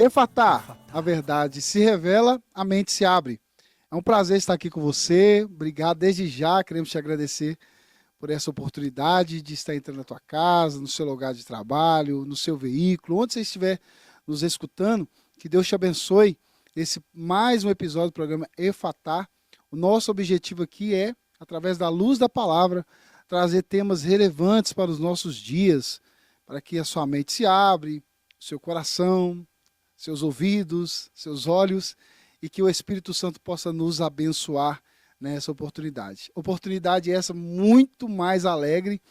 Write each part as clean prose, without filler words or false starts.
Efatá, a verdade se revela, a mente se abre. É um prazer estar aqui com você. Obrigado desde já. Queremos te agradecer por essa oportunidade de estar entrando na tua casa, no seu lugar de trabalho, no seu veículo, onde você estiver nos escutando. Que Deus te abençoe. Esse mais um episódio do programa Efatá. O nosso objetivo aqui é, através da luz da palavra, trazer temas relevantes para os nossos dias, para que a sua mente se abre, seu coração, seus ouvidos, seus olhos, e que o Espírito Santo possa nos abençoar nessa oportunidade. Oportunidade essa muito mais alegre,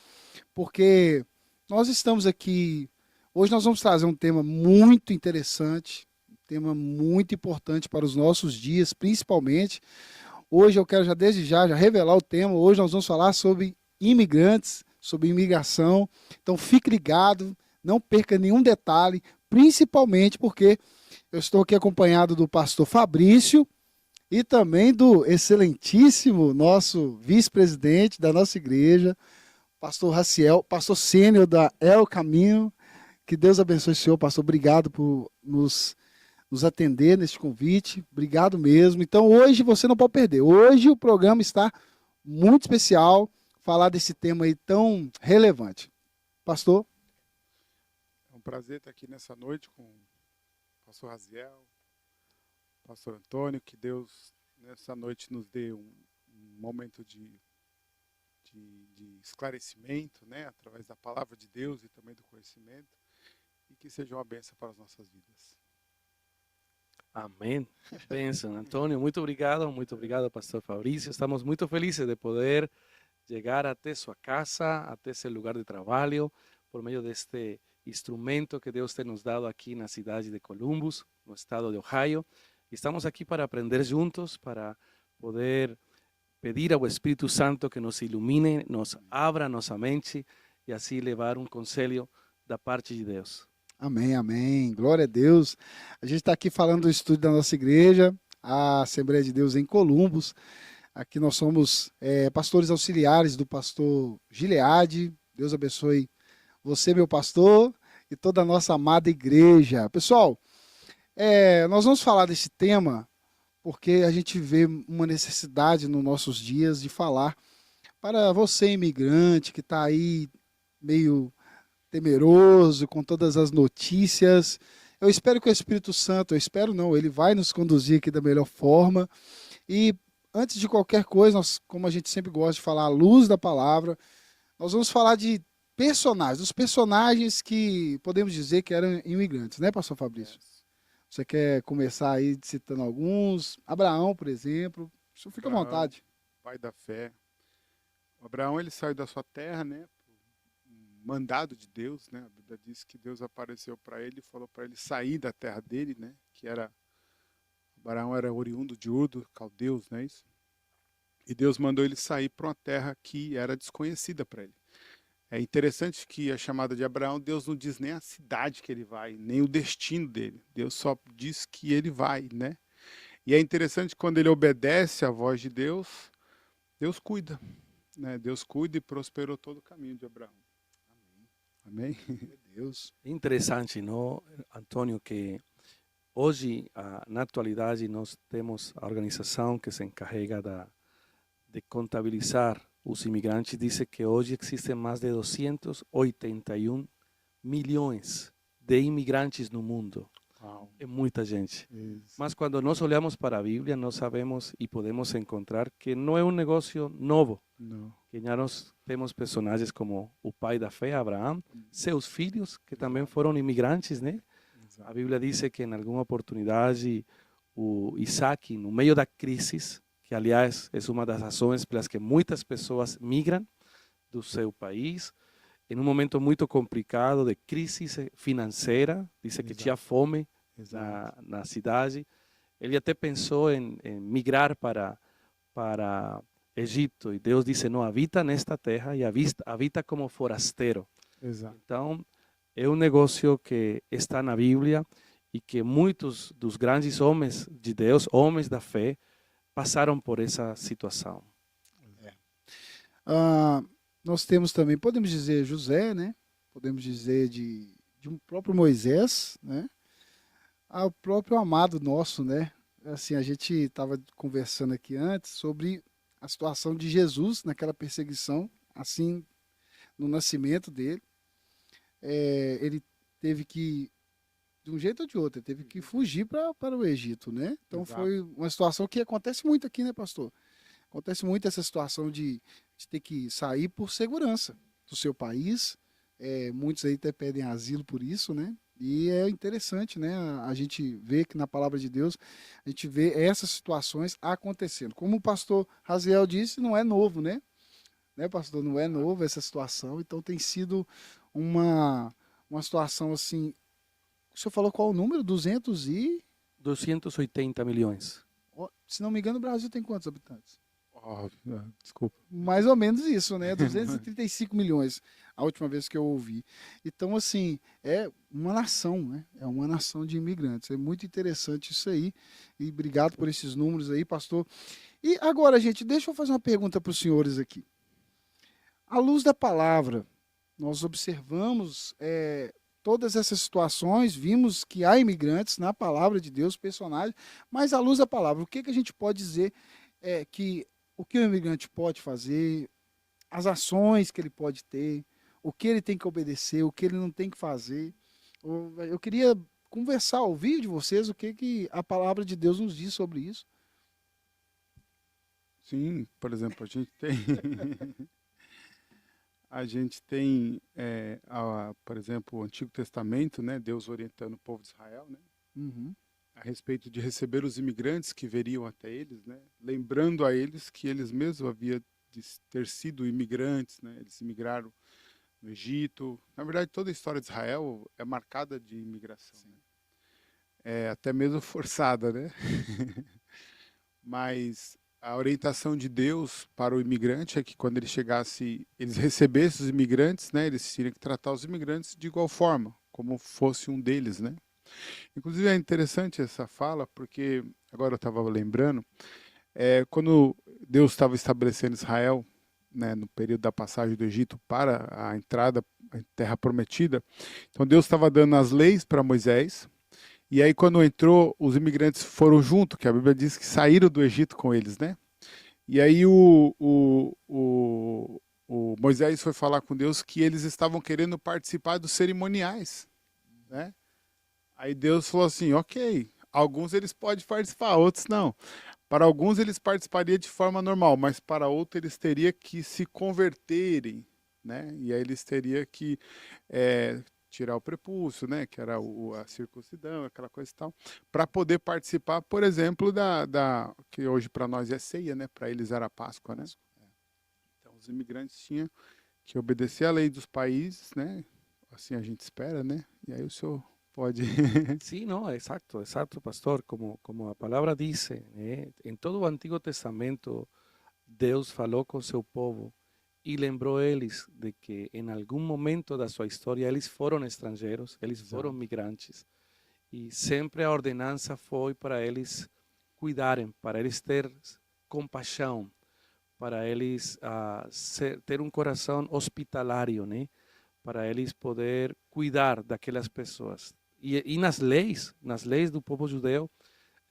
porque nós estamos aqui, hoje nós vamos trazer um tema muito interessante, um tema muito importante para os nossos dias, principalmente. Hoje eu quero já desde já revelar o tema, hoje nós vamos falar sobre imigrantes, sobre imigração, então fique ligado, não perca nenhum detalhe, principalmente porque eu estou aqui acompanhado do pastor Fabrício e também do excelentíssimo nosso vice-presidente da nossa igreja, pastor Raciel, pastor sênior da El Caminho. Que Deus abençoe o senhor, pastor. Obrigado por nos atender neste convite. Obrigado mesmo. Então hoje você não pode perder. Hoje o programa está muito especial, falar desse tema aí tão relevante. Pastor? É um prazer estar aqui nessa noite com o pastor Raziel, pastor Antônio, que Deus nessa noite nos dê um momento de esclarecimento, né, através da palavra de Deus e também do conhecimento, e que seja uma bênção para as nossas vidas. Amém. Bênção, Antônio. Muito obrigado, pastor Fabrício. Estamos muito felizes de poder chegar até sua casa, até seu lugar de trabalho, por meio deste instrumento que Deus tem nos dado aqui na cidade de Columbus, no estado de Ohio. Estamos aqui para aprender juntos, para poder pedir ao Espírito Santo que nos ilumine, nos abra nossa mente e assim levar um conselho da parte de Deus. Amém, amém. Glória a Deus. A gente está aqui falando do estúdio da nossa igreja, a Assembleia de Deus em Columbus. Aqui nós somos pastores auxiliares do pastor Gileade. Deus abençoe você, meu pastor, e toda a nossa amada igreja. Pessoal, nós vamos falar desse tema porque a gente vê uma necessidade nos nossos dias de falar para você, imigrante, que está aí meio temeroso com todas as notícias. Eu espero que o Espírito Santo, eu espero não, ele vai nos conduzir aqui da melhor forma. E antes de qualquer coisa, nós, como a gente sempre gosta de falar, à luz da palavra, nós vamos falar de personagens, dos personagens que podemos dizer que eram imigrantes, né, pastor Fabrício? Você quer começar aí citando alguns? Abraão, por exemplo. O senhor fica à vontade. Pai da fé. O Abraão, ele saiu da sua terra, né? Mandado de Deus, né? A Bíblia diz que Deus apareceu para ele e falou para ele sair da terra dele, né? Que era Abraão era oriundo de Ur, dos caldeus, não é isso? E Deus mandou ele sair para uma terra que era desconhecida para ele. É interessante que a chamada de Abraão, Deus não diz nem a cidade que ele vai, nem o destino dele. Deus só diz que ele vai, né? E é interessante que quando ele obedece à voz de Deus, Deus cuida, né? Deus cuida e prosperou todo o caminho de Abraão. Amém? Deus. Interessante, não, Antônio, que hoje, na atualidade, nós temos a organização que se encarrega de contabilizar os imigrantes, diz que hoje existem mais de 281 milhões de imigrantes no mundo. Uau. É muita gente. Isso. Mas quando nós olhamos para a Bíblia, nós sabemos e podemos encontrar que não é um negócio novo. Não. Que já nós temos personagens como o pai da fé, Abraão, seus filhos, que também foram imigrantes, né? A Bíblia diz que em alguma oportunidade o Isaac, no meio da crise, que aliás é uma das razões pelas que muitas pessoas migram do seu país, em um momento muito complicado de crise financeira, diz que tinha fome na cidade, ele até pensou em migrar para Egito, e Deus disse, não, habita nesta terra e habita como forasteiro. Exato. Então, é um negócio que está na Bíblia e que muitos dos grandes homens de Deus, homens da fé, passaram por essa situação. Nós temos também, podemos dizer José, né? Podemos dizer de um próprio Moisés, né? ao próprio amado nosso, né? Assim, a gente estava conversando aqui antes sobre a situação de Jesus naquela perseguição, assim, no nascimento dele. Ele teve que, de um jeito ou de outro, ele teve que fugir para o Egito, né? Então Exato. foi uma situação que acontece muito aqui, né, pastor? Acontece muito essa situação de ter que sair por segurança do seu país. Muitos aí até pedem asilo por isso, né? E é interessante, né? A gente vê que na palavra de Deus, a gente vê essas situações acontecendo. Como o pastor Raziel disse, não é novo, né, pastor? Não é novo essa situação. Então tem sido uma situação assim. O senhor falou qual o número? 200 e. 280 milhões. Se não me engano, o Brasil tem quantos habitantes? Desculpa. Mais ou menos isso, né? 235 milhões, a última vez que eu ouvi. Então, assim, é uma nação, né? É uma nação de imigrantes. É muito interessante isso aí. E obrigado por esses números aí, pastor. E agora, gente, deixa eu fazer uma pergunta para os senhores aqui. À luz da palavra, nós observamos todas essas situações, vimos que há imigrantes na palavra de Deus, personagens, mas à luz da palavra, o que a gente pode dizer que o que o imigrante pode fazer, as ações que ele pode ter, o que ele tem que obedecer, o que ele não tem que fazer. Eu queria conversar, ouvir de vocês o que a palavra de Deus nos diz sobre isso. Sim, por exemplo, a gente tem, por exemplo, o Antigo Testamento, né, Deus orientando o povo de Israel, né, Uhum. a respeito de receber os imigrantes que veriam até eles, né, lembrando a eles que eles mesmos haviam de ter sido imigrantes, né, eles imigraram no Egito. Na verdade, toda a história de Israel é marcada de imigração, né? Até mesmo forçada, né? Mas a orientação de Deus para o imigrante é que quando ele chegasse, eles recebessem os imigrantes, né? Eles teriam que tratar os imigrantes de igual forma, como fosse um deles, né? Inclusive é interessante essa fala, porque agora eu estava lembrando, quando Deus estava estabelecendo Israel, né, no período da passagem do Egito para a entrada à Terra Prometida, então Deus estava dando as leis para Moisés, e aí quando entrou, os imigrantes foram junto, que a Bíblia diz que saíram do Egito com eles, né? E aí o Moisés foi falar com Deus que eles estavam querendo participar dos cerimoniais, né? Aí Deus falou assim, ok, alguns eles podem participar, outros não. Para alguns eles participariam de forma normal, mas para outros eles teriam que se converterem, né? E aí eles teriam que tirar o prepúcio, né? Que era a circuncisão, aquela coisa e tal, para poder participar, por exemplo, que hoje para nós é ceia, né? Para eles era a Páscoa, né? Então os imigrantes tinham que obedecer à lei dos países, né? Assim a gente espera, né? E aí o senhor pode. Sí, no, exacto, exacto, pastor. Como la palabra dice, en todo o Antigo Testamento, Deus falou com seu povo e lembrou eles de que em algum momento da sua história eles foram estrangeiros, eles foram Exato. migrantes. E sempre a ordenança foi para eles cuidarem, para eles ter compaixão, para eles ter um coração hospitalário, né? Para eles poder cuidar daquelas pessoas. E nas leis do povo judeu,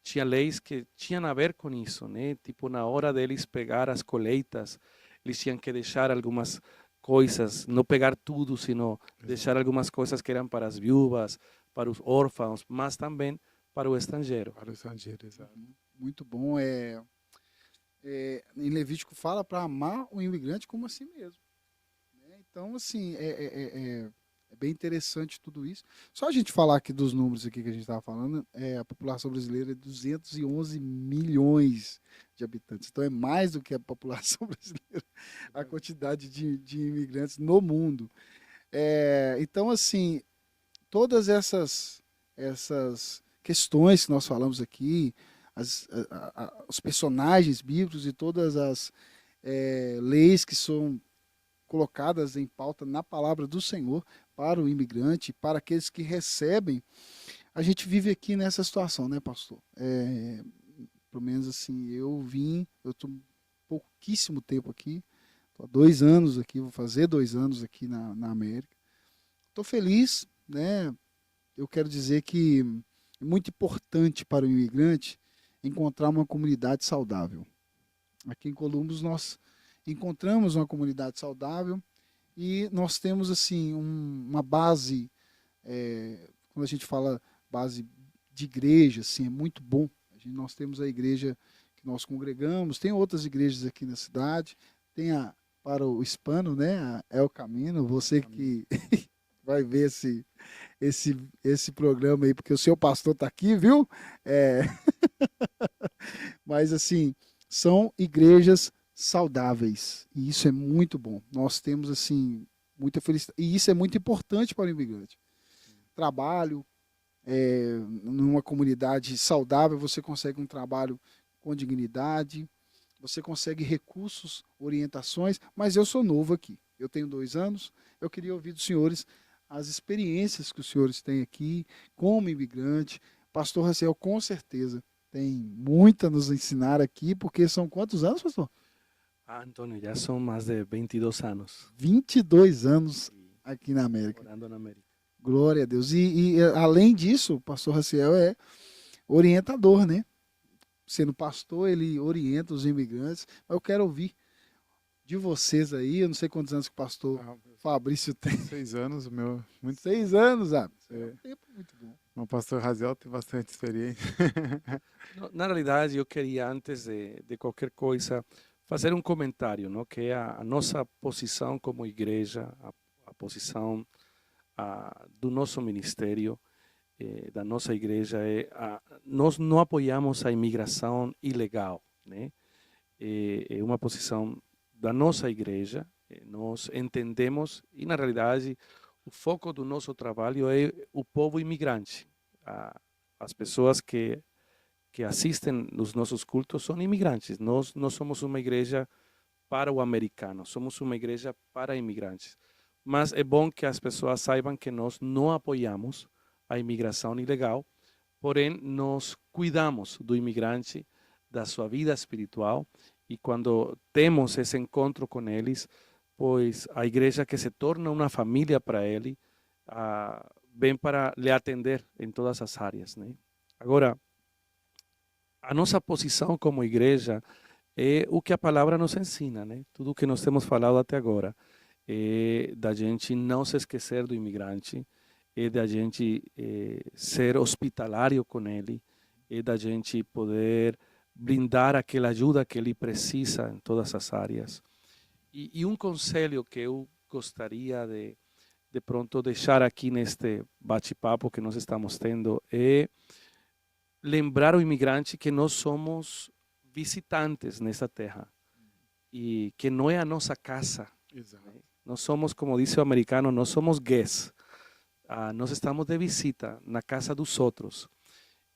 tinha leis que tinham a ver com isso, né? Tipo, na hora deles pegar as colheitas, eles tinham que deixar algumas coisas, não pegar tudo, sino deixar algumas coisas que eram para as viúvas, para os órfãos, mas também para o estrangeiro. Para o estrangeiro, exato. Muito bom. Em Levítico fala para amar o imigrante como a si mesmo, né? Então, assim, é bem interessante tudo isso. Só a gente falar aqui dos números aqui que a gente estava falando, a população brasileira é 211 milhões de habitantes. Então é mais do que a população brasileira, a quantidade de imigrantes no mundo. Então, assim, todas essas questões que nós falamos aqui, os personagens bíblicos e todas as leis que são colocadas em pauta na palavra do Senhor para o imigrante, para aqueles que recebem, a gente vive aqui nessa situação, né, pastor? Pelo menos assim, eu estou pouquíssimo tempo aqui, estou há 2 anos aqui, vou fazer 2 anos aqui na América. Estou feliz, né? Eu quero dizer que é muito importante para o imigrante encontrar uma comunidade saudável. Aqui em Columbus nós encontramos uma comunidade saudável e nós temos assim uma base, quando a gente fala base de igreja, assim, é muito bom. Nós temos a igreja que nós congregamos, tem outras igrejas aqui na cidade, tem para o hispano, né, a El Camino, você que vai ver esse programa aí, porque o seu pastor está aqui, viu? Mas assim, são igrejas saudáveis, e isso é muito bom. Nós temos assim muita felicidade, e isso é muito importante para o imigrante. Trabalho, numa comunidade saudável, você consegue um trabalho com dignidade, você consegue recursos, orientações, mas eu sou novo aqui, eu tenho 2 anos, eu queria ouvir dos senhores as experiências que os senhores têm aqui como imigrante. Pastor Raciel, com certeza, tem muito a nos ensinar aqui, porque são quantos anos, pastor? Antônio, já são mais de 22 anos. 22 anos aqui na América. Morando na América. Glória a Deus. E além disso, o pastor Raciel é orientador, né? Sendo pastor, ele orienta os imigrantes. Mas eu quero ouvir de vocês aí, eu não sei quantos anos que o pastor Fabrício tem. 6 anos, o meu. 6 anos, é um tempo muito bom. O pastor Raziel tem bastante experiência. Na realidade, eu queria, antes de qualquer coisa, fazer um comentário, não? Que é a nossa posição como igreja, a posição do nosso ministério, da nossa igreja, nós não apoiamos a imigração ilegal, né? É uma posição da nossa igreja, nós entendemos, e na realidade, o foco do nosso trabalho é o povo imigrante. As pessoas que assistem os nossos cultos são imigrantes. Nós não somos uma igreja para o americano, somos uma igreja para imigrantes. Mas é bom que as pessoas saibam que nós não apoiamos a imigração ilegal, porém nós cuidamos do imigrante, da sua vida espiritual, e quando temos esse encontro com eles, pois a igreja que se torna uma família para ele, vem para lhe atender em todas as áreas, né? Agora, a nossa posição como igreja é o que a palavra nos ensina, né? Tudo o que nós temos falado até agora é da gente não se esquecer do imigrante, é da gente ser hospitalário com ele, é da gente poder brindar aquela ajuda que ele precisa em todas as áreas. E um conselho que eu gostaria de pronto deixar aqui neste bate-papo que nós estamos tendo é lembrar ao imigrante que nós somos visitantes nessa terra e que não é a nossa casa. Exato. Nós somos, como diz o americano, nós somos guests. Nós estamos de visita na casa dos outros.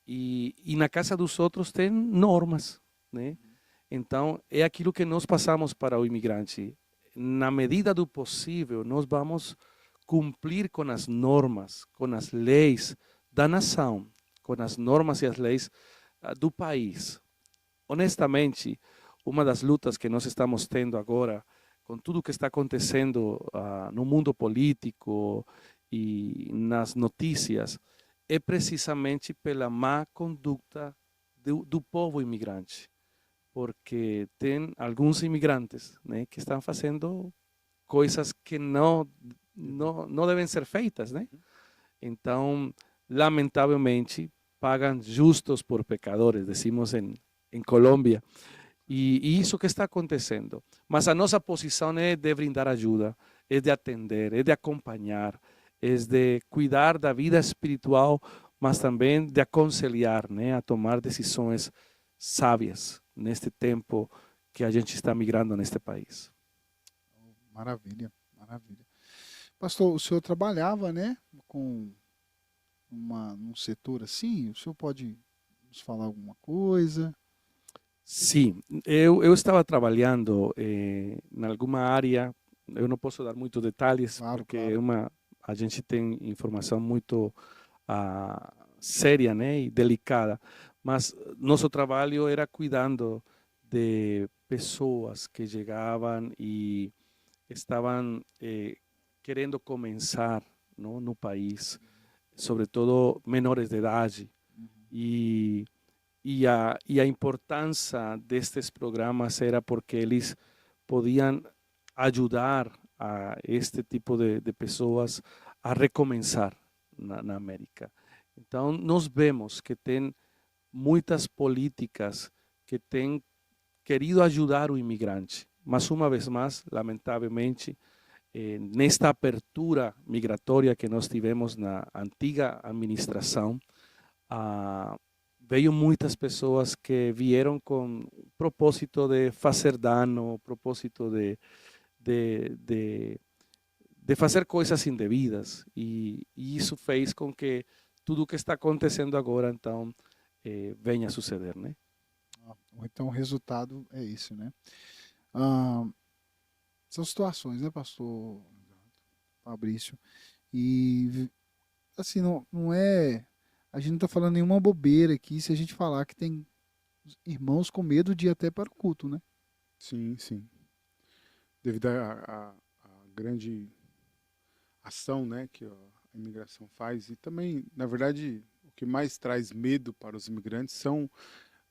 E na casa dos outros tem normas, né? Então, é aquilo que nós passamos para o imigrante. Na medida do possível, nós vamos cumprir com as normas, com as leis da nação, com as normas e as leis do país. Honestamente, uma das lutas que nós estamos tendo agora, com tudo o que está acontecendo no mundo político e nas notícias, é precisamente pela má conduta do povo imigrante. Porque tem alguns imigrantes, né, que estão fazendo coisas que não devem ser feitas, né? Então, lamentavelmente, pagam justos por pecadores, decimos em Colômbia. E isso que está acontecendo. Mas a nossa posição é de brindar ajuda, é de atender, é de acompanhar, é de cuidar da vida espiritual, mas também de aconselhar, né, a tomar decisões sábias neste tempo que a gente está migrando neste país. Maravilha, maravilha. Pastor, o senhor trabalhava, né, com num setor assim? O senhor pode nos falar alguma coisa? Sim, eu estava trabalhando em alguma área, eu não posso dar muitos detalhes, Claro, porque claro. a gente tem informação muito séria, né, e delicada, mas nosso trabalho era cuidando de pessoas que chegavam e estavam querendo começar, não, no país, sobretudo menores de idade, E, e a importância destes programas era porque eles podiam ajudar a este tipo de pessoas a recomeçar na América. Então, nós vemos que tem muitas políticas que têm querido ajudar o imigrante, mas uma vez mais, lamentavelmente, nesta apertura migratória que nós tivemos na antiga administração, veio muitas pessoas que vieram com o propósito de fazer dano, propósito de fazer coisas indevidas, e isso fez com que tudo o que está acontecendo agora, então, venha a suceder, né? Então o resultado é esse, né? Ah, são situações, né, pastor Fabrício? E assim, não é. A gente não está falando nenhuma bobeira aqui se a gente falar que tem irmãos com medo de ir até para o culto, né? Sim, sim. Devido à grande ação, né, que a imigração faz. E também, na verdade, o que mais traz medo para os imigrantes são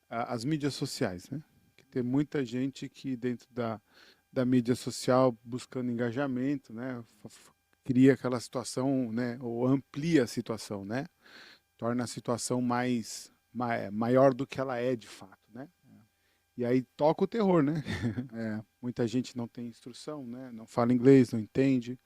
as mídias sociais, né? Que tem muita gente que dentro da mídia social buscando engajamento, né? Cria aquela situação, né? Ou amplia a situação, né? Torna a situação maior do que ela é de fato, né? E aí toca o terror, né? Muita gente não tem instrução, né? Não fala inglês, não entende,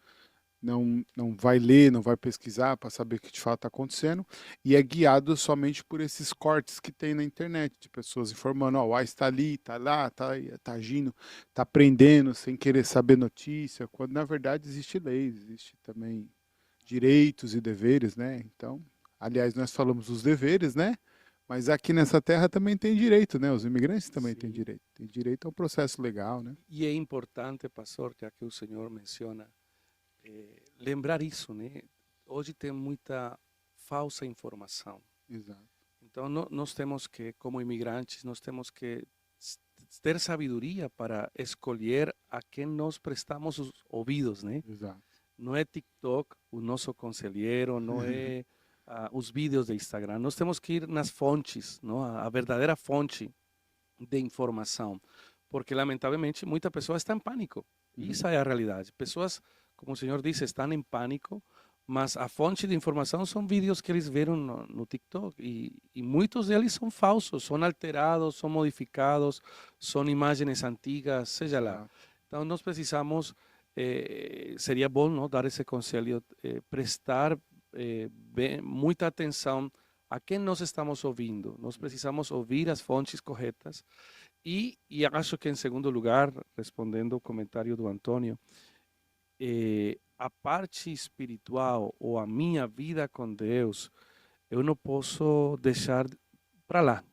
não vai ler, não vai pesquisar para saber o que de fato está acontecendo, e é guiado somente por esses cortes que tem na internet, de pessoas informando, ó, o ICE está ali, está lá, tá agindo, está prendendo sem querer saber notícia, quando na verdade existe leis, existe também direitos e deveres, né? Então, aliás, nós falamos dos deveres, né? Mas aqui nessa terra também tem direito, né? Os imigrantes também têm Sim. direito. Tem direito a um processo legal, né? E é importante, pastor, já que o Senhor menciona, lembrar isso, né? Hoje tem muita falsa informação. Exato. Então, nós temos que, como imigrantes, nós temos que ter sabedoria para escolher a quem nós prestamos os ouvidos, né? Exato. Não é TikTok o nosso conselheiro, não é os vídeos de Instagram. Nós temos que ir nas fontes, não? A verdadeira fonte de informação, porque lamentavelmente muita pessoa está em pânico. Isso é a realidade. Pessoas, como o senhor disse, estão em pânico, mas a fonte de informação são vídeos que eles viram no TikTok, e muitos deles são falsos, são alterados, são modificados, são imagens antigas, seja lá. Exato. Então nós precisamos, seria bom, não, dar esse conselho, prestar muita atenção a quem nós estamos ouvindo. Nós precisamos ouvir as fontes corretas. E acho que, em segundo lugar, respondendo ao comentário do Antônio, a parte espiritual ou a minha vida com Deus, eu não posso deixar para lá.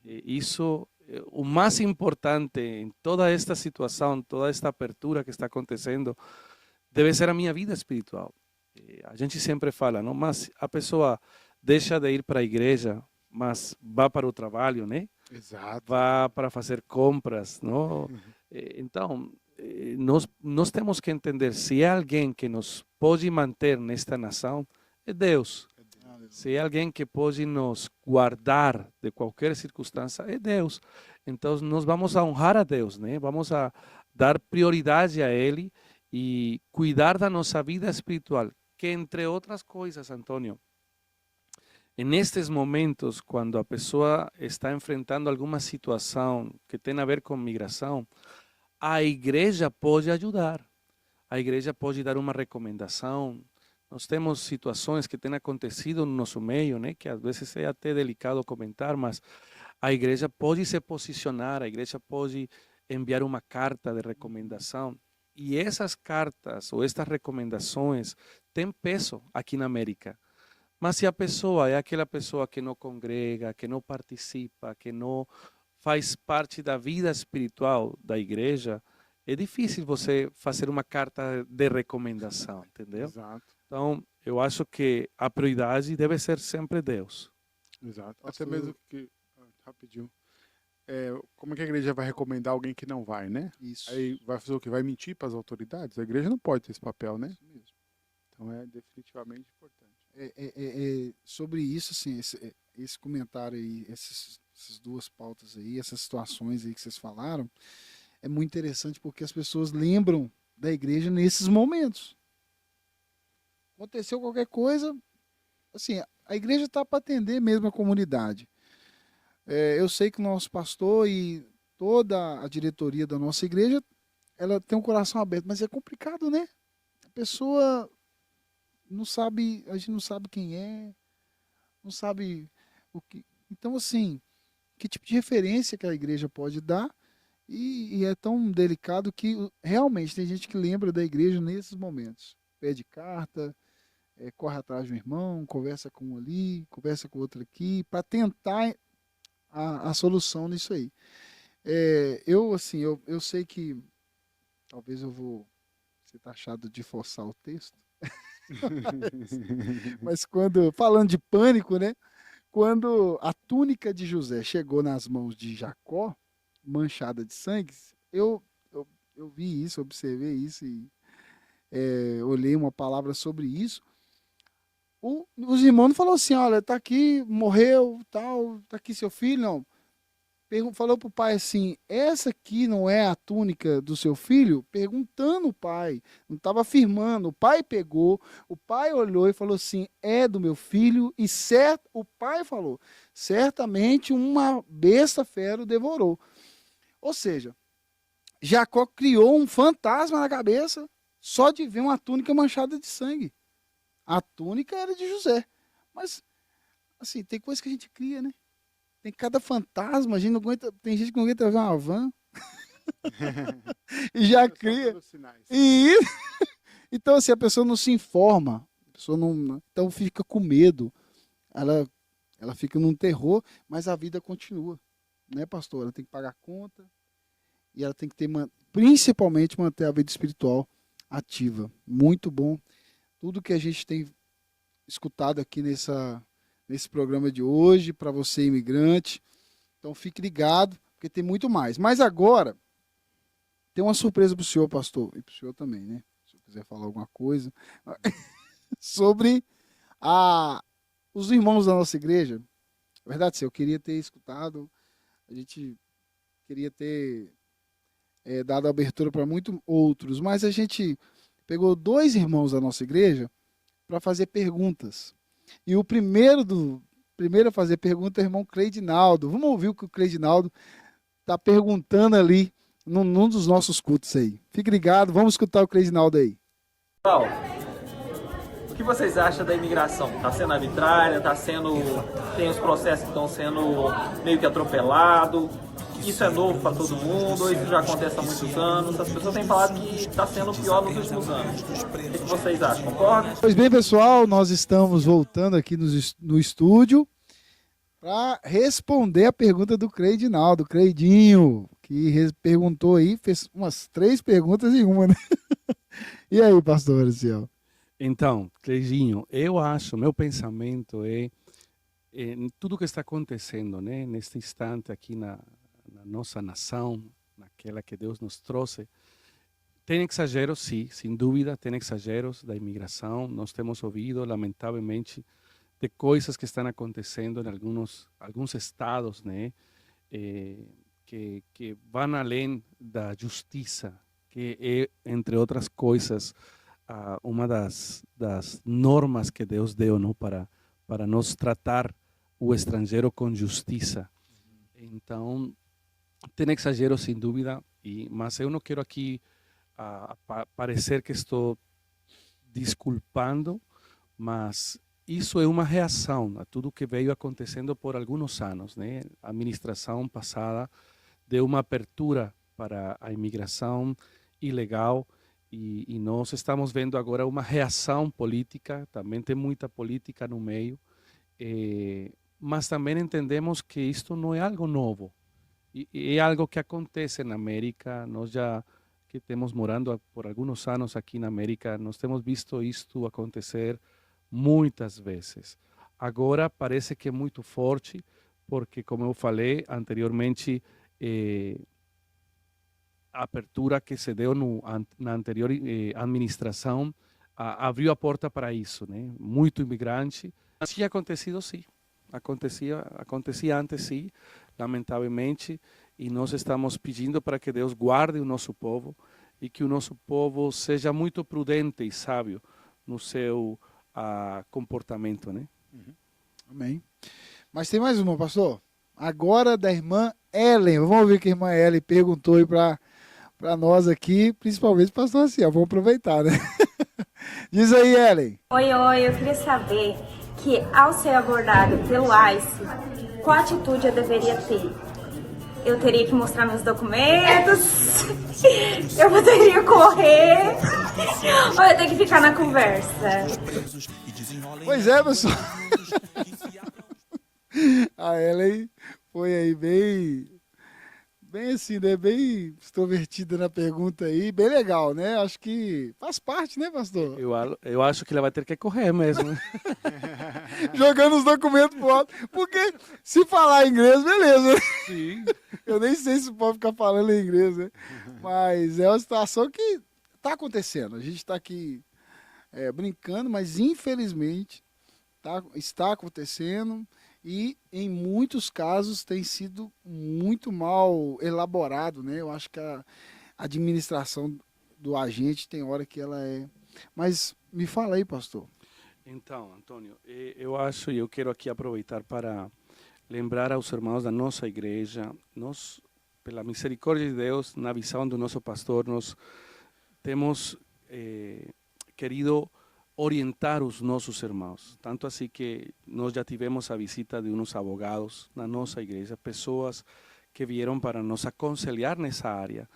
Isso, o mais importante em toda esta situação, toda esta apertura que está acontecendo, deve ser a minha vida espiritual. A gente sempre fala, não? Mas a pessoa deixa de ir para a igreja, mas vai para o trabalho, né? Exato. Vai para fazer compras, não? Então, nós temos que entender, se é alguém que nos pode manter nesta nação, é Deus. Se é alguém que pode nos guardar de qualquer circunstância, é Deus. Então, nós vamos a honrar a Deus, né? Vamos a dar prioridade a Ele e cuidar da nossa vida espiritual, que, entre outras coisas, Antônio, nestes momentos, quando a pessoa está enfrentando alguma situação que tem a ver com migração, a igreja pode ajudar. A igreja pode dar uma recomendação. Nós temos situações que têm acontecido no nosso meio, né, que às vezes é até delicado comentar, mas a igreja pode se posicionar, a igreja pode enviar uma carta de recomendação. E essas cartas ou estas recomendações têm peso aqui na América. Mas se a pessoa é aquela pessoa que não congrega, que não participa, que não faz parte da vida espiritual da igreja, é difícil você fazer uma carta de recomendação, entendeu? Exato. Então, eu acho que a prioridade deve ser sempre Deus. Exato. Pastor- Até mesmo que, rapidinho, como é que a igreja vai recomendar alguém que não vai, né? Isso. Aí vai fazer o quê? Vai mentir para as autoridades? A igreja não pode ter esse papel, né? Isso mesmo. Então é definitivamente importante. Sobre isso, assim, esse comentário aí, essas duas pautas aí, essas situações aí que vocês falaram, é muito interessante porque as pessoas lembram da igreja nesses momentos. Aconteceu qualquer coisa, assim, a igreja está para atender mesmo a comunidade. Eu sei que o nosso pastor e toda a diretoria da nossa igreja, ela tem um coração aberto, mas é complicado, né? A pessoa não sabe, a gente não sabe quem é, não sabe o que. Então, assim, que tipo de referência que a igreja pode dar? E é tão delicado que realmente tem gente que lembra da igreja nesses momentos. Pede carta, corre atrás de um irmão, conversa com um ali, conversa com outro aqui, para tentar a solução nisso aí. Assim, eu sei que talvez eu vou ser taxado de forçar o texto, mas quando, falando de pânico, né? Quando a túnica de José chegou nas mãos de Jacó, manchada de sangue, eu vi isso, observei isso e olhei uma palavra sobre isso. Os irmãos não falaram assim, olha, tá aqui, morreu, tal, tá aqui seu filho, não. Falou pro pai assim, essa aqui não é a túnica do seu filho? Perguntando o pai, não estava afirmando. O pai pegou, o pai olhou e falou assim, é do meu filho, e o pai falou, certamente uma besta fera o devorou. Ou seja, Jacó criou um fantasma na cabeça só de ver uma túnica manchada de sangue. A túnica era de José. Mas, assim, tem coisa que a gente cria, né? Tem cada fantasma, a gente não aguenta, tem gente que não aguenta ver uma van e já cria. E então, assim, a pessoa não se informa, a pessoa não, então fica com medo, ela fica num terror, mas a vida continua, né, pastor? Ela tem que pagar conta e ela tem que ter, principalmente, manter a vida espiritual ativa. Muito bom. Tudo que a gente tem escutado aqui nesse programa de hoje, para você imigrante. Então fique ligado, porque tem muito mais. Mas agora, tem uma surpresa para o senhor, pastor, e para o senhor também, né? Se eu quiser falar alguma coisa sobre os irmãos da nossa igreja. Na verdade, sim, eu queria ter escutado, a gente queria ter dado abertura para muitos outros, mas a gente pegou 2 irmãos da nossa igreja para fazer perguntas. E o primeiro a fazer pergunta é o irmão Cleidinaldo. Vamos ouvir o que o Cleidinaldo está perguntando ali num dos nossos cultos aí. Fique ligado, vamos escutar o Cleidinaldo aí. Pessoal, o que vocês acham da imigração? Está sendo arbitrária? Tem os processos que estão sendo meio que atropelados? Isso é novo para todo mundo? Ou isso já acontece há muitos anos? As pessoas têm falado que está sendo pior nos últimos anos. O que vocês acham? Concordam? Pois bem, pessoal, nós estamos voltando aqui no estúdio para responder a pergunta do Cleidinaldo, Cleidinho, que perguntou aí, fez umas 3 perguntas em uma, né? E aí, pastor Marcial? Então, Cleidinho, eu acho, meu pensamento tudo que está acontecendo, né, neste instante aqui na nossa nação, naquela que Deus nos trouxe, tem exageros, sim, sem dúvida, tem exageros da imigração. Nós temos ouvido, lamentavelmente, de coisas que estão acontecendo em alguns estados, né, que vão além da justiça, que é, entre outras coisas, uma das normas que Deus deu, não, para nós tratar o estrangeiro com justiça. Então, tem exagero sem dúvida, mas eu não quero aqui parecer que estou desculpando, mas isso é uma reação a tudo que veio acontecendo por alguns anos, né? A administração passada deu uma abertura para a imigração ilegal e nós estamos vendo agora uma reação política, também tem muita política no meio, mas também entendemos que isto não é algo novo. E é algo que acontece na América. Nós já que temos morando por alguns anos aqui na América, nós temos visto isto acontecer muitas vezes. Agora parece que é muito forte, porque, como eu falei anteriormente, a abertura que se deu na anterior administração abriu a porta para isso, né? Muito imigrante. Tinha acontecido, sim. Acontecia antes, sim, lamentavelmente, e nós estamos pedindo para que Deus guarde o nosso povo e que o nosso povo seja muito prudente e sábio no seu comportamento, né? Amém. Mas tem mais uma, pastor. Agora da irmã Ellen. Vamos ver o que a irmã Ellen perguntou aí para nós aqui, principalmente pastor Raciel. Vamos aproveitar, né? Diz aí, Ellen. Oi, eu queria saber que ao ser abordado pelo ICE, qual atitude eu deveria ter? Eu teria que mostrar meus documentos? Eu poderia correr? Ou eu tenho que ficar na conversa? Pois é, pessoal. A Ellen foi aí bem assim, né? Bem extrovertida na pergunta aí, bem legal, né? Acho que faz parte, né, pastor? Eu acho que ela vai ter que correr mesmo. Jogando os documentos pro alto. Porque se falar inglês, beleza. Sim. Eu nem sei se pode ficar falando em inglês, né? Mas é uma situação que tá acontecendo. A gente está aqui brincando, mas infelizmente está acontecendo. E em muitos casos tem sido muito mal elaborado, né? Eu acho que a administração do agente tem hora que ela é... Mas me fala aí, pastor. Então, Antônio, eu acho e eu quero aqui aproveitar para lembrar aos irmãos da nossa igreja, nós, pela misericórdia de Deus, na visão do nosso pastor, nós temos querido orientar os nossos irmãos. Tanto assim que nós já tivemos a visita de uns advogados na nossa igreja, pessoas que vieram para nos aconselhar nessa área,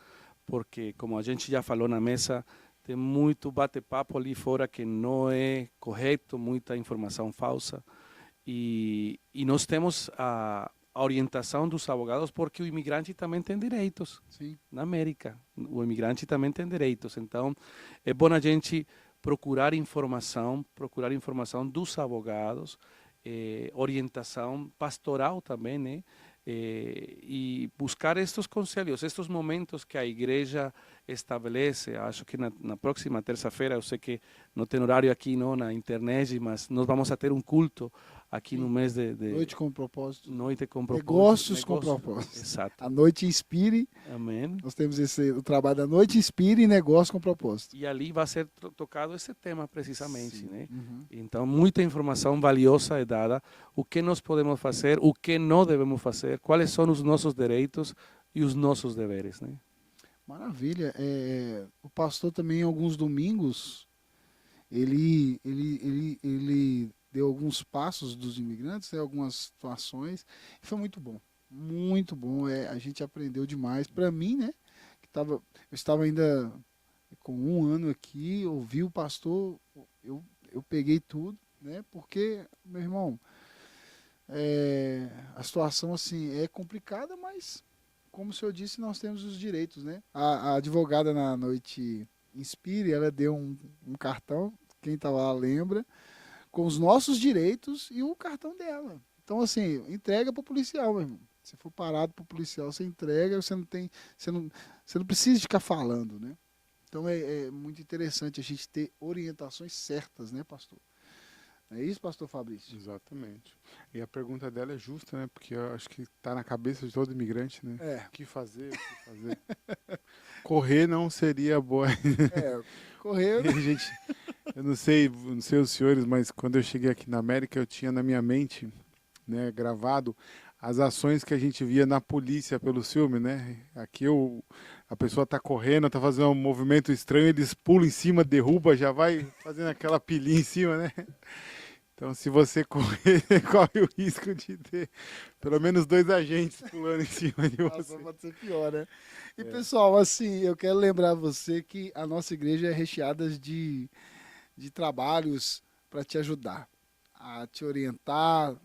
porque, como a gente já falou na mesa, tem muito bate-papo ali fora que não é correto, muita informação falsa. E nós temos a orientação dos advogados porque o imigrante também tem direitos. Sim. Na América, o imigrante também tem direitos. Então, é bom a gente procurar informação dos advogados, orientação pastoral também, né? E buscar estes conselhos, estes momentos que a igreja estabelece. Acho que na próxima terça-feira, eu sei que não tem horário aqui não, na internet, mas nós vamos a ter um culto aqui no mês de Noite com propósito. Noite com propósito. Negócios com propósito. Exato. A Noite Inspire. Amém. Nós temos o trabalho da Noite Inspire e Negócio com propósito. E ali vai ser tocado esse tema precisamente, Sim. né? Uhum. Então, muita informação valiosa é dada. O que nós podemos fazer, o que não devemos fazer, quais são os nossos direitos e os nossos deveres, né? Maravilha. O pastor também, alguns domingos, ele deu alguns passos dos imigrantes, algumas situações, e foi muito bom. Muito bom. A gente aprendeu demais. Para mim, né? Eu estava ainda com 1 ano aqui, ouvi o pastor, eu peguei tudo, né? Porque, meu irmão, a situação assim é complicada, mas como o senhor disse, nós temos os direitos, né? A advogada na Noite Inspire, ela deu um cartão, quem estava lá lembra, com os nossos direitos e o cartão dela. Então, assim, entrega para o policial, meu irmão. Se for parado para o policial, você entrega, você não precisa ficar falando, né? Então é muito interessante a gente ter orientações certas, né, pastor? É isso, pastor Fabrício? Exatamente. E a pergunta dela é justa, né? Porque eu acho que está na cabeça de todo imigrante, né? O que fazer, o que fazer. Correr não seria boa. Correr... Gente, eu não sei os senhores, mas quando eu cheguei aqui na América, eu tinha na minha mente, né, gravado as ações que a gente via na polícia pelo filme, né? Aqui a pessoa está correndo, está fazendo um movimento estranho, eles pulam em cima, derruba, já vai fazendo aquela pilhinha em cima, né? Então, se você correr, corre o risco de ter pelo menos 2 agentes pulando em cima de você. Pode ser pior, né? E, pessoal, assim, eu quero lembrar você que a nossa igreja é recheada de trabalhos para te ajudar, a te orientar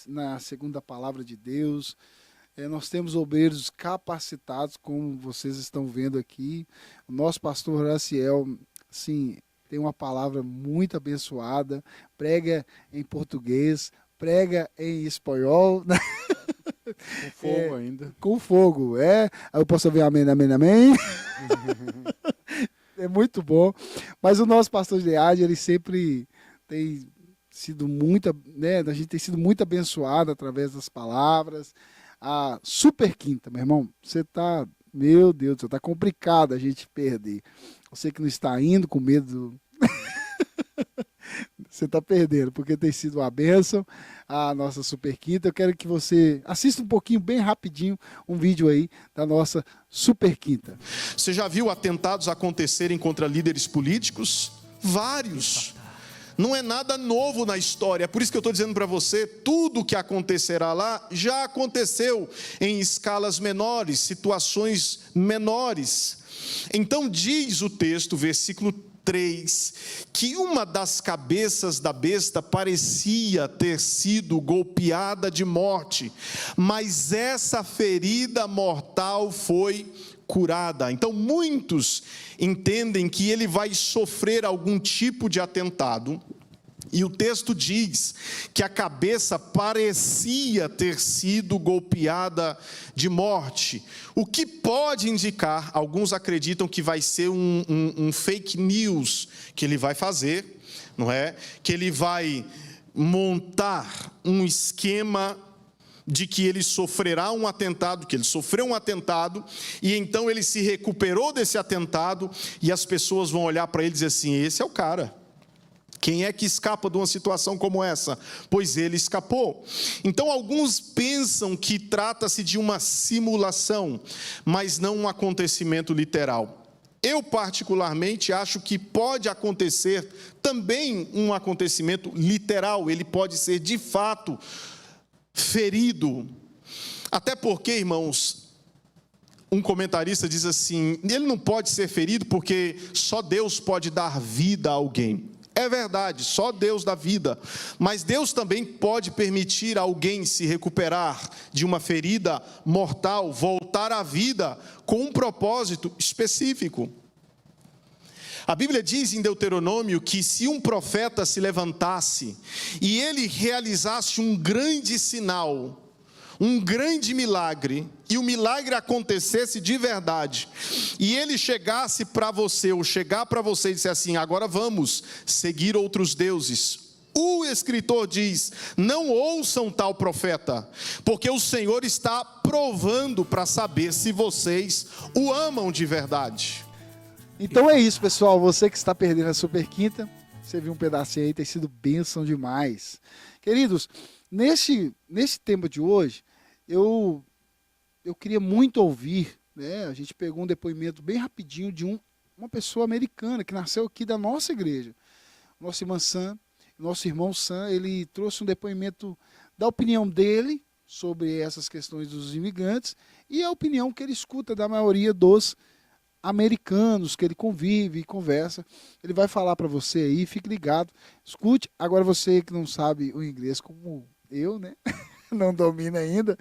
na segundo a palavra de Deus. Nós temos obreiros capacitados, como vocês estão vendo aqui. O nosso pastor Raciel, assim, tem uma palavra muito abençoada, prega em português, prega em espanhol. Com fogo ainda. Com fogo, Aí eu posso ouvir amém, amém, amém. É muito bom. Mas o nosso pastor Geade, ele sempre tem sido muito, né? A gente tem sido muito abençoado através das palavras. A Super Quinta, meu irmão, você tá, meu Deus, tá complicado a gente perder. Você que não está indo com medo, você está perdendo, porque tem sido uma bênção a nossa Super Quinta. Eu quero que você assista um pouquinho, bem rapidinho, um vídeo aí da nossa Super Quinta. Você já viu atentados acontecerem contra líderes políticos? Vários. Não é nada novo na história. É por isso que eu estou dizendo para você, tudo que acontecerá lá já aconteceu em escalas menores, situações menores. Então diz o texto, versículo 3, que uma das cabeças da besta parecia ter sido golpeada de morte, mas essa ferida mortal foi curada. Então muitos entendem que ele vai sofrer algum tipo de atentado, e o texto diz que a cabeça parecia ter sido golpeada de morte, o que pode indicar, alguns acreditam que vai ser um fake news que ele vai fazer, não é? Que ele vai montar um esquema de que ele sofrerá um atentado, que ele sofreu um atentado, e então ele se recuperou desse atentado, e as pessoas vão olhar para ele e dizer assim, esse é o cara. Quem é que escapa de uma situação como essa? Pois ele escapou. Então alguns pensam que trata-se de uma simulação, mas não um acontecimento literal. Eu particularmente acho que pode acontecer também um acontecimento literal, ele pode ser de fato ferido. Até porque, irmãos, um comentarista diz assim, ele não pode ser ferido porque só Deus pode dar vida a alguém. É verdade, só Deus dá vida, mas Deus também pode permitir alguém se recuperar de uma ferida mortal, voltar à vida com um propósito específico. A Bíblia diz em Deuteronômio que se um profeta se levantasse e ele realizasse um grande sinal, um grande milagre, e o milagre acontecesse de verdade, e ele chegasse para você, ou chegar para você e disser assim, agora vamos seguir outros deuses, o escritor diz, não ouçam tal profeta, porque o Senhor está provando para saber se vocês o amam de verdade. Então é isso, pessoal, você que está perdendo a Super Quinta, você viu um pedacinho aí, tem sido bênção demais. Queridos, nesse tema de hoje, eu queria muito ouvir, né? A gente pegou um depoimento bem rapidinho de uma pessoa americana que nasceu aqui da nossa igreja. Nossa irmã Sam, nosso irmão Sam, ele trouxe um depoimento da opinião dele sobre essas questões dos imigrantes e a opinião que ele escuta da maioria dos americanos que ele convive e conversa. Ele vai falar para você aí, fique ligado, escute. Agora você que não sabe o inglês como eu, né? Não domina ainda,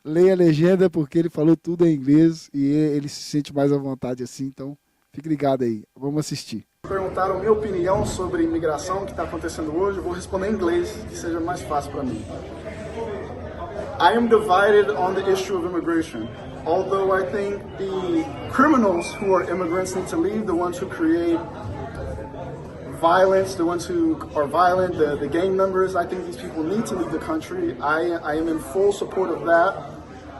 leia a legenda porque ele falou tudo em inglês e ele se sente mais à vontade assim, então fique ligado aí, vamos assistir. Perguntaram minha opinião sobre imigração que está acontecendo hoje, eu vou responder em inglês, que seja mais fácil para mim. I am divided on the issue of immigration. Although I think the criminals who are immigrants need to leave, the ones who create violence, the ones who are violent, the gang members, I think these people need to leave the country. I am in full support of that,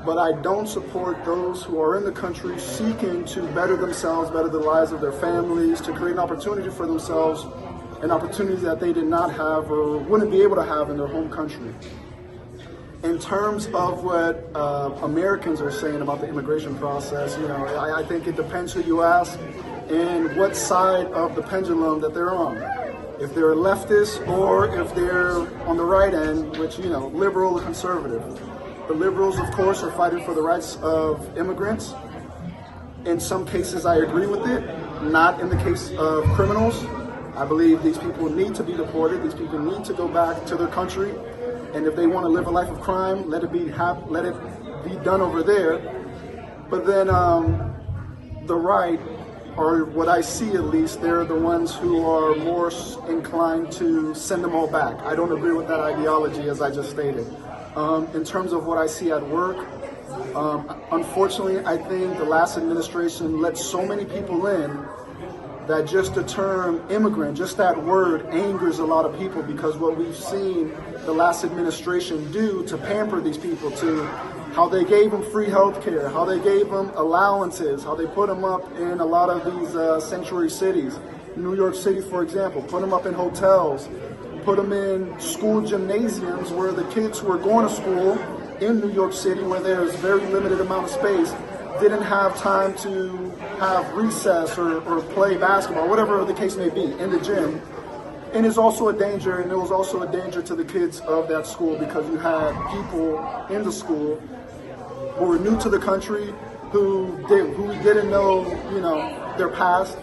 but I don't support those who are in the country seeking to better themselves, better the lives of their families, to create an opportunity for themselves, an opportunity that they did not have or wouldn't be able to have in their home country. In terms of what Americans are saying about the immigration process, you know, I think it depends who you ask and what side of the pendulum that they're on. If they're leftist or if they're on the right end, which, you know, liberal or conservative. The liberals, of course, are fighting for the rights of immigrants. In some cases, I agree with it. Not in the case of criminals. I believe these people need to be deported. These people need to go back to their country. And if they want to live a life of crime, let it be done over there. But then the right, or what I see at least, they're the ones who are more inclined to send them all back. I don't agree with that ideology, as I just stated. In terms of what I see at work, unfortunately, I think the last administration let so many people in that just the term immigrant, just that word, angers a lot of people, because what we've seen the last administration do to pamper these people, to how they gave them free health care, how they gave them allowances, how they put them up in a lot of these sanctuary cities. New York City, for example, put them up in hotels, put them in school gymnasiums where the kids who are going to school in New York City, where there's very limited amount of space, didn't have time to have recess or play basketball, whatever the case may be, in the gym. And it's also a danger, and it was also a danger to the kids of that school, because you had people in the school who were new to the country, who didn't know, their past.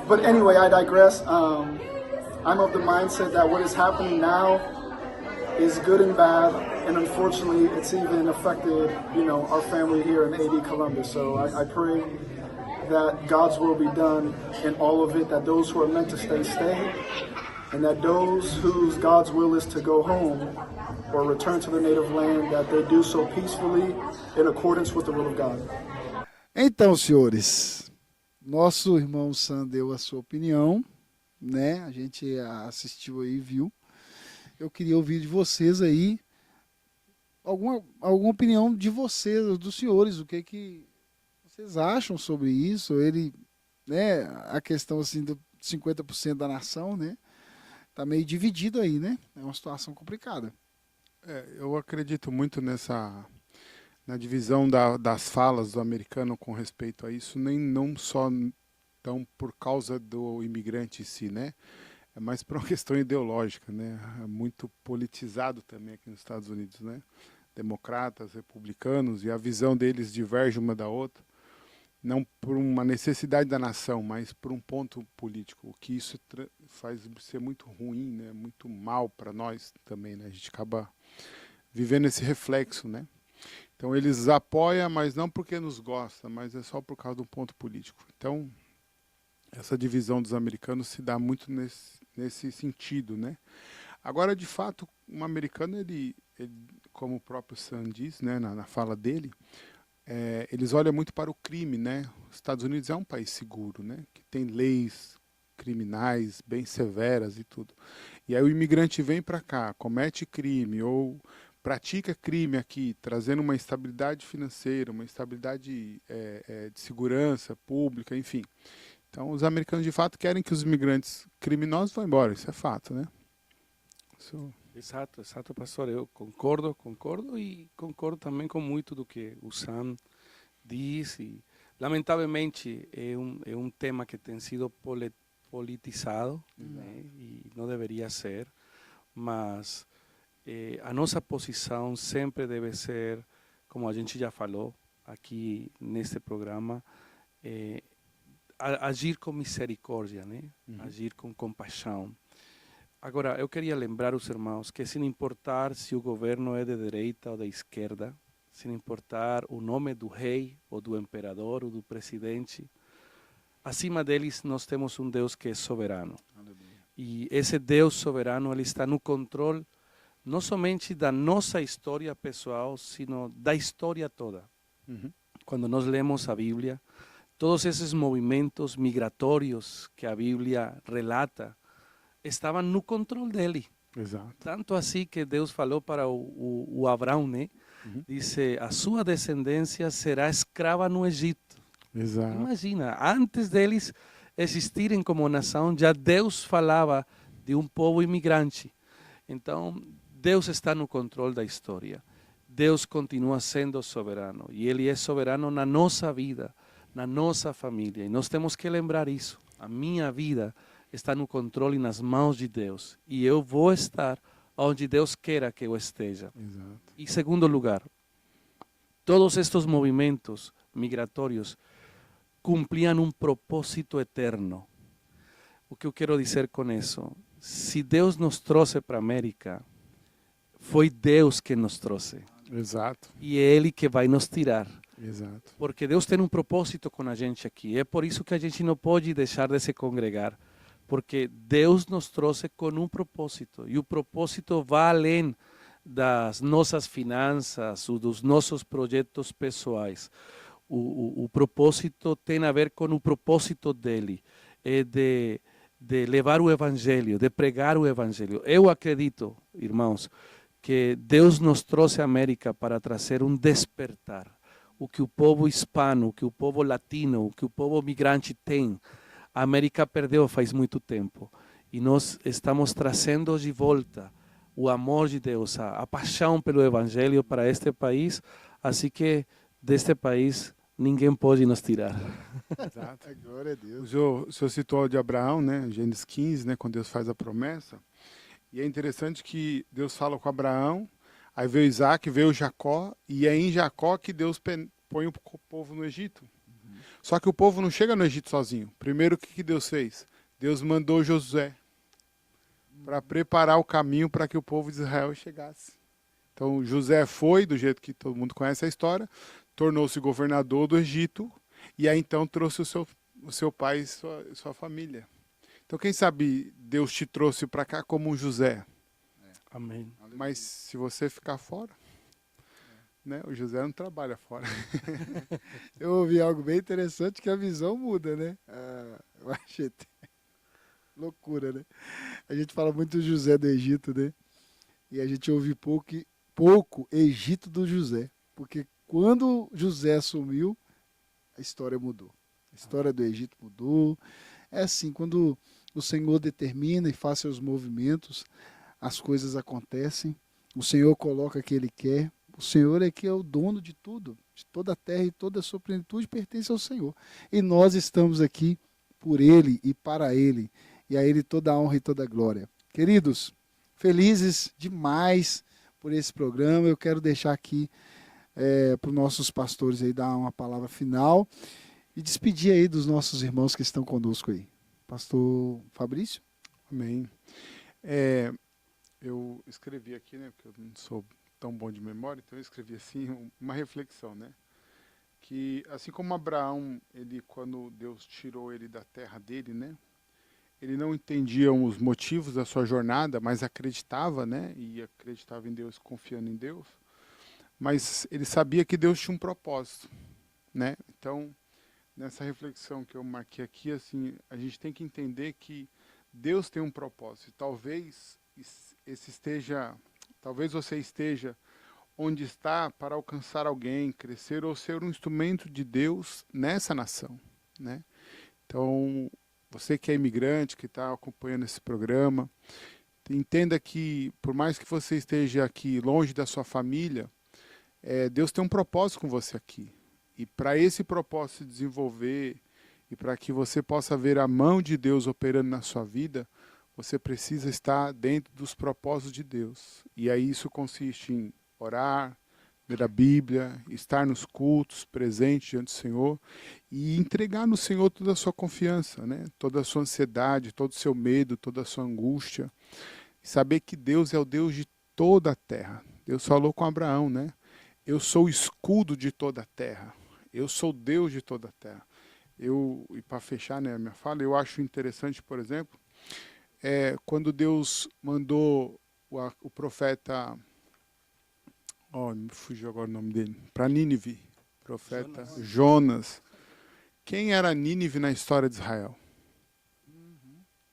But anyway, I digress. I'm of the mindset that what is happening now is good and bad, and unfortunately, it's even affected, our family here in AD Columbus. So I pray that God's will be done in all of it, that those who are meant to stay, and that those whose God's will is to go home or return to their native land, that they do so peacefully in accordance with the will of God. Então, senhores, nosso irmão Sam deu a sua opinião, né? A gente assistiu aí, viu? Eu queria ouvir de vocês aí alguma opinião de vocês, dos senhores, o que vocês acham sobre isso? Ele, né, a questão assim do 50% da nação, né? Tá meio dividido aí, né? É uma situação complicada. Eu acredito muito na divisão das falas do americano com respeito a isso, não só tão por causa do imigrante em si, né? É mais por uma questão ideológica, né? É muito politizado também aqui nos Estados Unidos, né? Democratas, republicanos, e a visão deles diverge uma da outra, não por uma necessidade da nação, mas por um ponto político, o que isso faz ser muito ruim, né? Muito mal para nós também, né? A gente acaba vivendo esse reflexo, né? Então eles apoiam, mas não porque nos gosta, mas é só por causa do ponto político. Então essa divisão dos americanos se dá muito nesse sentido, né? Agora, de fato, um americano, ele como o próprio Sam diz, né, na fala dele, eles olham muito para o crime, né? Os Estados Unidos é um país seguro, né? Que tem leis criminais bem severas e tudo. E aí o imigrante vem para cá, comete crime ou pratica crime aqui, trazendo uma instabilidade financeira, uma instabilidade de segurança pública, enfim. Então, os americanos, de fato, querem que os imigrantes criminosos vão embora. Isso é fato, né? Exato, pastor. Eu concordo e concordo também com muito do que o Sam diz. E, lamentavelmente, é um tema que tem sido politizado, né? E não deveria ser, mas a nossa posição sempre deve ser, como a gente já falou aqui neste programa, agir com misericórdia, né? Agir com compaixão. Agora, eu queria lembrar os irmãos que, sem importar se o governo é de direita ou de esquerda, sem importar o nome do rei ou do imperador ou do presidente, acima deles nós temos um Deus que é soberano. Aleluia. E esse Deus soberano, ele está no controle não somente da nossa história pessoal, sino da história toda. Quando nós lemos a Bíblia, todos esses movimentos migratórios que a Bíblia relata estavam no controle dele. Exato. Tanto assim que Deus falou para o Abraão, né? Disse, a sua descendência será escrava no Egito. Exato. Imagina, antes deles existirem como nação, já Deus falava de um povo imigrante. Então, Deus está no controle da história. Deus continua sendo soberano. E Ele é soberano na nossa vida, na nossa família. E nós temos que lembrar isso. A minha vida está no controle e nas mãos de Deus. E eu vou estar onde Deus queira que eu esteja. Exato. E segundo lugar, todos estes movimentos migratórios cumpriam um propósito eterno. O que eu quero dizer com isso? Se Deus nos trouxe para a América, foi Deus que nos trouxe. Exato. E é Ele que vai nos tirar. Exato. Porque Deus tem um propósito com a gente aqui. É por isso que a gente não pode deixar de se congregar. Porque Deus nos trouxe com um propósito. E o propósito vai além das nossas finanças ou dos nossos projetos pessoais. O propósito tem a ver com o propósito dele. é de levar o evangelho, de pregar o evangelho. Eu acredito, irmãos, que Deus nos trouxe à América para trazer um despertar. O que o povo hispano, o que o povo latino, o que o povo migrante tem, a América perdeu faz muito tempo. E nós estamos trazendo de volta o amor de Deus, a paixão pelo evangelho para este país. Assim que deste país ninguém pode nos tirar. Exato. Glória a Deus. O senhor citou de Abraão, né? Gênesis 15, né? Quando Deus faz a promessa. E é interessante que Deus fala com Abraão, aí veio Isaac, veio Jacó, e é em Jacó que Deus põe o povo no Egito. Só que o povo não chega no Egito sozinho. Primeiro, o que Deus fez? Deus mandou Josué para preparar o caminho para que o povo de Israel chegasse. Então, José foi, do jeito que todo mundo conhece a história, tornou-se governador do Egito, e aí então trouxe o seu pai e sua família. Então, quem sabe Deus te trouxe para cá como um José. Amém. Mas se você ficar fora, né, o José não trabalha fora. Eu ouvi algo bem interessante, que a visão muda, né? Eu achei loucura, né? A gente fala muito do José do Egito, né? E a gente ouve pouco Egito do José. Porque quando José assumiu, a história mudou. A história do Egito mudou. É assim, quando o Senhor determina e faz seus movimentos, as coisas acontecem. O Senhor coloca o que Ele quer. O Senhor é que é o dono de tudo, de toda a terra e toda a sua plenitude pertence ao Senhor. E nós estamos aqui por Ele e para Ele. E a Ele toda a honra e toda a glória. Queridos, felizes demais por esse programa. Eu quero deixar aqui para os nossos pastores aí dar uma palavra final e despedir aí dos nossos irmãos que estão conosco aí. Pastor Fabrício? Amém. Eu escrevi aqui, né, porque eu não sou tão bom de memória, então eu escrevi assim uma reflexão, né? Que assim como Abraão, quando Deus tirou ele da terra dele, né? Ele não entendia os motivos da sua jornada, mas acreditava, né? E acreditava em Deus, confiando em Deus. Mas ele sabia que Deus tinha um propósito, né? Então, nessa reflexão que eu marquei aqui, assim, a gente tem que entender que Deus tem um propósito. E talvez você esteja onde está para alcançar alguém, crescer ou ser um instrumento de Deus nessa nação, né? Então, você que é imigrante, que está acompanhando esse programa, entenda que, por mais que você esteja aqui longe da sua família, Deus tem um propósito com você aqui. E para esse propósito se desenvolver e para que você possa ver a mão de Deus operando na sua vida, você precisa estar dentro dos propósitos de Deus. E aí isso consiste em orar, ler a Bíblia, estar nos cultos, presente diante do Senhor e entregar no Senhor toda a sua confiança, né? Toda a sua ansiedade, todo o seu medo, toda a sua angústia. E saber que Deus é o Deus de toda a terra. Deus falou com Abraão, né? Eu sou o escudo de toda a terra. Eu sou Deus de toda a terra. E para fechar, né, a minha fala, eu acho interessante, por exemplo, quando Deus mandou o profeta, me fugiu agora o nome dele, para Nínive, profeta Jonas. Quem era Nínive na história de Israel?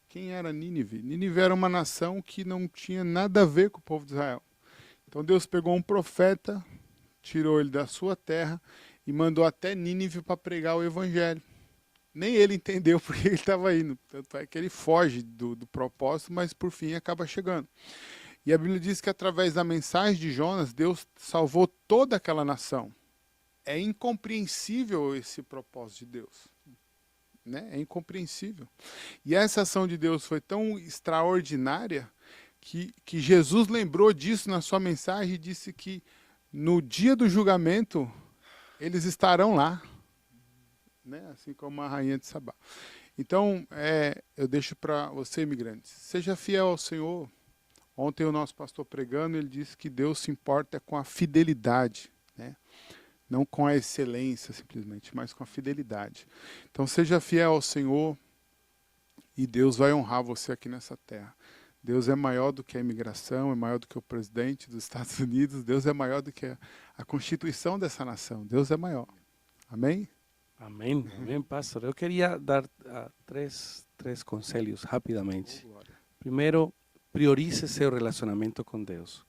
Quem era Nínive? Nínive era uma nação que não tinha nada a ver com o povo de Israel. Então Deus pegou um profeta, tirou ele da sua terra e mandou até Nínive para pregar o evangelho. Nem ele entendeu porque ele estava indo. Tanto é que ele foge do propósito, mas por fim acaba chegando. E a Bíblia diz que através da mensagem de Jonas, Deus salvou toda aquela nação. É incompreensível esse propósito de Deus. Né? É incompreensível. E essa ação de Deus foi tão extraordinária que Jesus lembrou disso na sua mensagem e disse que no dia do julgamento eles estarão lá. Né? Assim como a rainha de Sabá. Então, eu deixo para você, imigrante, seja fiel ao Senhor. Ontem o nosso pastor pregando, ele disse que Deus se importa com a fidelidade, né? Não com a excelência simplesmente, mas com a fidelidade. Então, seja fiel ao Senhor e Deus vai honrar você aqui nessa terra. Deus é maior do que a imigração, é maior do que o presidente dos Estados Unidos, Deus é maior do que a constituição dessa nação. Deus é maior. Amém? Amém, amém, pastor. Eu queria dar três conselhos rapidamente. Primeiro, priorize seu relacionamento com Deus.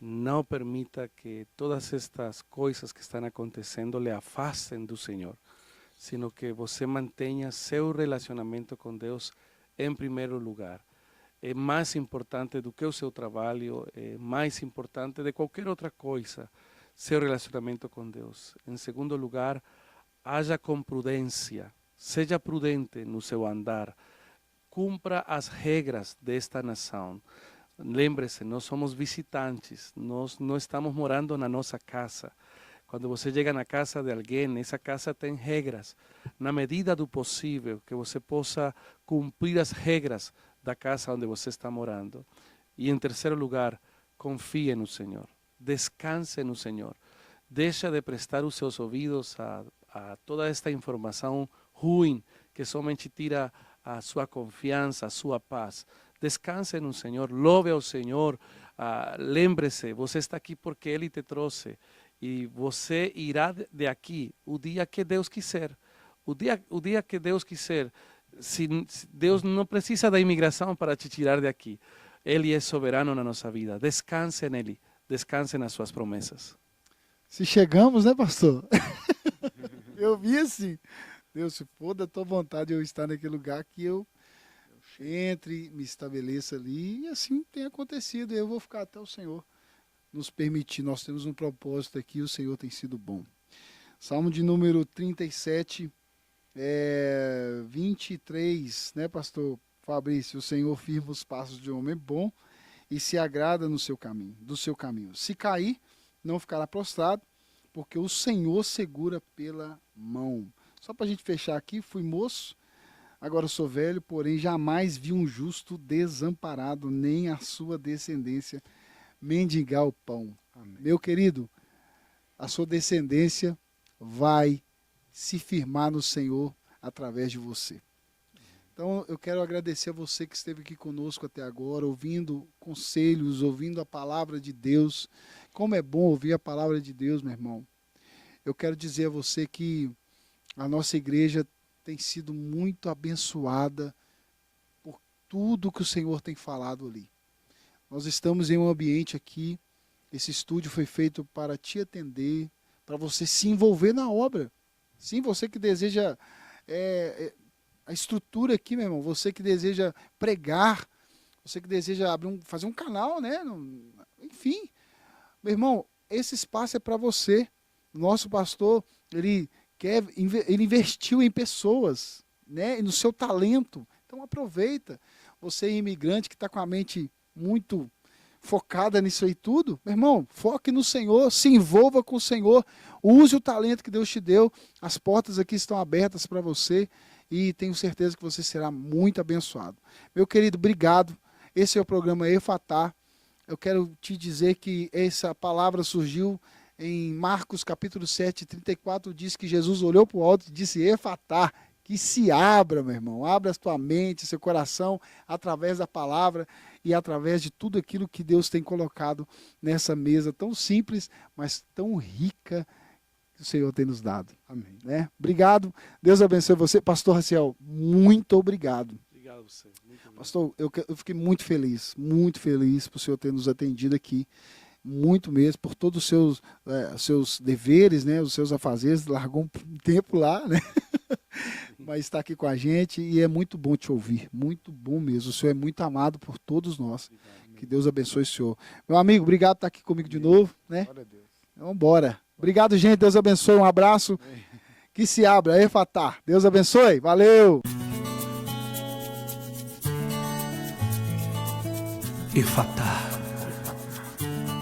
Não permita que todas estas coisas que estão acontecendo lhe afastem do Senhor, sino que você mantenha seu relacionamento com Deus em primeiro lugar. É mais importante do que o seu trabalho, é mais importante de qualquer outra coisa, seu relacionamento com Deus. Em segundo lugar, haja com prudência, seja prudente no seu andar, cumpra as regras desta nação. Lembre-se, nós somos visitantes, nós não estamos morando na nossa casa. Quando você chega na casa de alguém, essa casa tem regras. Na medida do possível, que você possa cumprir as regras da casa onde você está morando. E em terceiro lugar, confie no Senhor, descanse no Senhor. Deixa de prestar os seus ouvidos a toda esta informação ruim, que somente tira a sua confiança, a sua paz. Descanse no Senhor, louve ao Senhor, lembre-se, você está aqui porque Ele te trouxe e você irá de aqui o dia que Deus quiser. O dia que Deus quiser. Se Deus não precisa da imigração para te tirar de aqui. Ele é soberano na nossa vida. Descanse nele, descanse nas suas promessas. Se chegamos, né, pastor? Eu vi assim, Deus, se for da tua vontade eu estar naquele lugar, que eu entre, me estabeleça ali, e assim tem acontecido. Eu vou ficar até o Senhor nos permitir. Nós temos um propósito aqui, o Senhor tem sido bom. Salmo de número 37, 23, né, pastor Fabrício? O Senhor firma os passos de um homem bom e se agrada no seu caminho, do seu caminho. Se cair, não ficará prostrado, porque o Senhor segura pela mão. Só para a gente fechar aqui, fui moço, agora sou velho, porém jamais vi um justo desamparado, nem a sua descendência mendigar o pão. Amém. Meu querido, a sua descendência vai se firmar no Senhor através de você. Então eu quero agradecer a você que esteve aqui conosco até agora, ouvindo conselhos, ouvindo a palavra de Deus. Como é bom ouvir a palavra de Deus, meu irmão. Eu quero dizer a você que a nossa igreja tem sido muito abençoada por tudo que o Senhor tem falado ali. Nós estamos em um ambiente aqui, esse estúdio foi feito para te atender, para você se envolver na obra. Sim, você que deseja a estrutura aqui, meu irmão, você que deseja pregar, você que deseja fazer um canal, né? Enfim, meu irmão, esse espaço é para você. Nosso pastor, ele investiu em pessoas, né? E no seu talento. Então aproveita. Você imigrante que está com a mente muito focada nisso aí tudo, meu irmão, foque no Senhor, se envolva com o Senhor, use o talento que Deus te deu. As portas aqui estão abertas para você e tenho certeza que você será muito abençoado. Meu querido, obrigado. Esse é o programa Efatá. Eu quero te dizer que essa palavra surgiu em Marcos capítulo 7, 34, diz que Jesus olhou para o alto e disse: Efatá, que se abra, meu irmão, abra a tua mente, seu coração, através da palavra e através de tudo aquilo que Deus tem colocado nessa mesa tão simples, mas tão rica que o Senhor tem nos dado. Amém. Né? Obrigado, Deus abençoe você. Pastor Raciel, muito obrigado. Obrigado a você. Muito Pastor, eu fiquei muito feliz por o Senhor ter nos atendido aqui. Muito mesmo, por todos os seus deveres, né, os seus afazeres, largou um tempo lá, né? Mas está aqui com a gente e é muito bom te ouvir, muito bom mesmo. O Senhor é muito amado por todos nós. Obrigado, que Deus abençoe o Senhor. Meu amigo, obrigado por estar aqui comigo de novo, né? Glória a Deus. Vamos embora. Obrigado, gente. Deus abençoe. Um abraço. Que se abra. Efatá. Deus abençoe. Valeu. Efatá.